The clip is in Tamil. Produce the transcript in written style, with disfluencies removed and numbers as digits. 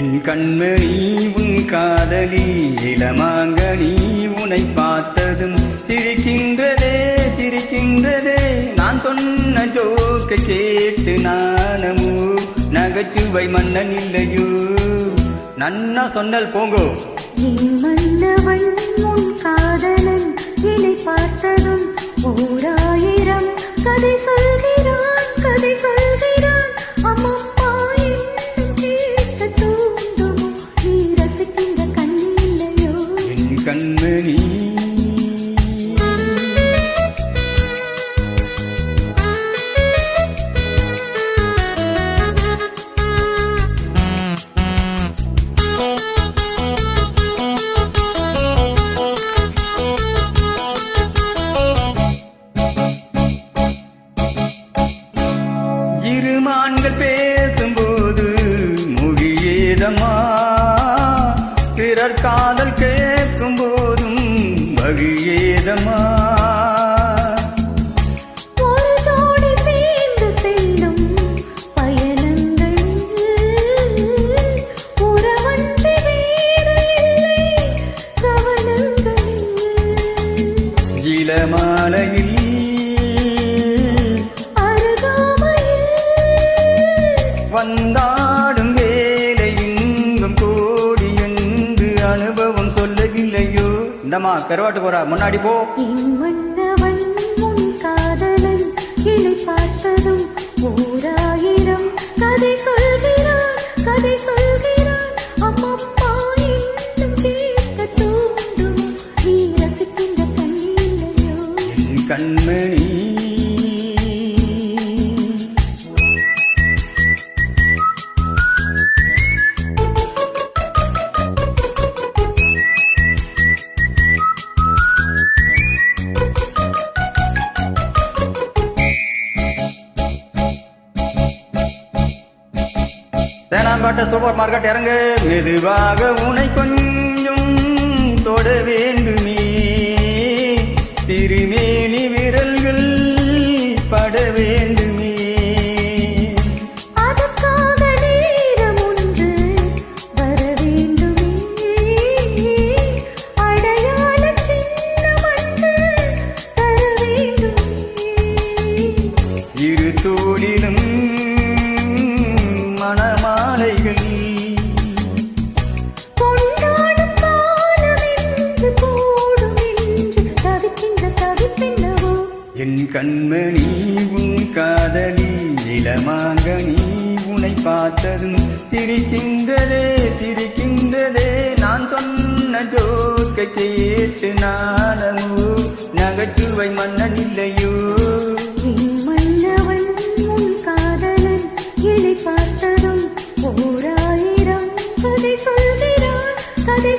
என் கண்மணி உன் காதலி இளமாங்கனி உன்னை பார்த்ததும் சிரிக்கின்றதே சிரிக்கின்றதே. நான் சொன்ன ஜோக்கை கேட்டு நானமோ நகைச்சுவை மன்னன் இல்லையோ. நன்னா சொன்னல் போங்கோ. என் மன்னவன் உன் காதலன் என்னை பார்த்ததும் ஓராயிரம் கதை சொல்கிறான் கதை சொல்கிறான். அம்மம்மா என்னும் கேட்க தூண்டுமோ நீ ரசிக்கின்ற கண்ணில்லையோ. என் கண்மணி இருமான்கள் பேசும்போது மொழியேதம்மா, பிறர் காதல் கேட்கும் போதும் வழியேதம்மா. ஒரு ஜோடி சேர்ந்து செல்லும் பயணங்கள் உறவன்றி வேறு இல்லை கவனங்கள். இளமாலையில் வந்தாடும் வேலை இங்கும் கோடி என்று அனுபவம் சொல்லவில்லையோ. இந்தம்மா கருவாட்டு போறா முன்னாடி போ. என் மன்னவன் உன் காதலன் என்னை பார்த்ததும் ஓராயிரம் கதை சொல்கிறான் கதை சொல்கிறான். அம்மம்மா என்னும் கேட்க தூண்டுமோ நீ ரசிக்கின்ற கண்ணில்லையோ. என் கண்மணி தேனாம்பேட்டை சூப்பர் மார்க்கெட் இறங்கு. மெதுவாக உனை கொஞ்சம் தொட வேண்டுமே, திருமேனி விரல்கள் பட வேண்டுமே. அதற்காக நேரம் ஒன்று வர வேண்டுமே, அடையாள சின்னம் ஒன்று தர வேண்டுமே. இரு தோளிலும் மணமாலைகள் கொண்டாடும் காலம் என்று போடும் என்று தவிக்கின்ற தவிப்பென்னவோ. என் கண்மணி உன் காதலி இளமாங்கனி உன்னை பார்த்ததும் சிரிக்கின்றதே சிரிக்கின்றதே. நான் சொன்ன ஜோக்கை கேட்டு நானமோ நகைச்சுவை மன்னன் இல்லையோ. என் மன்னவன் உன் காதலன் என்னை பார்த்ததும் ஓராயிரம் கதை சொல்கிறான் கதை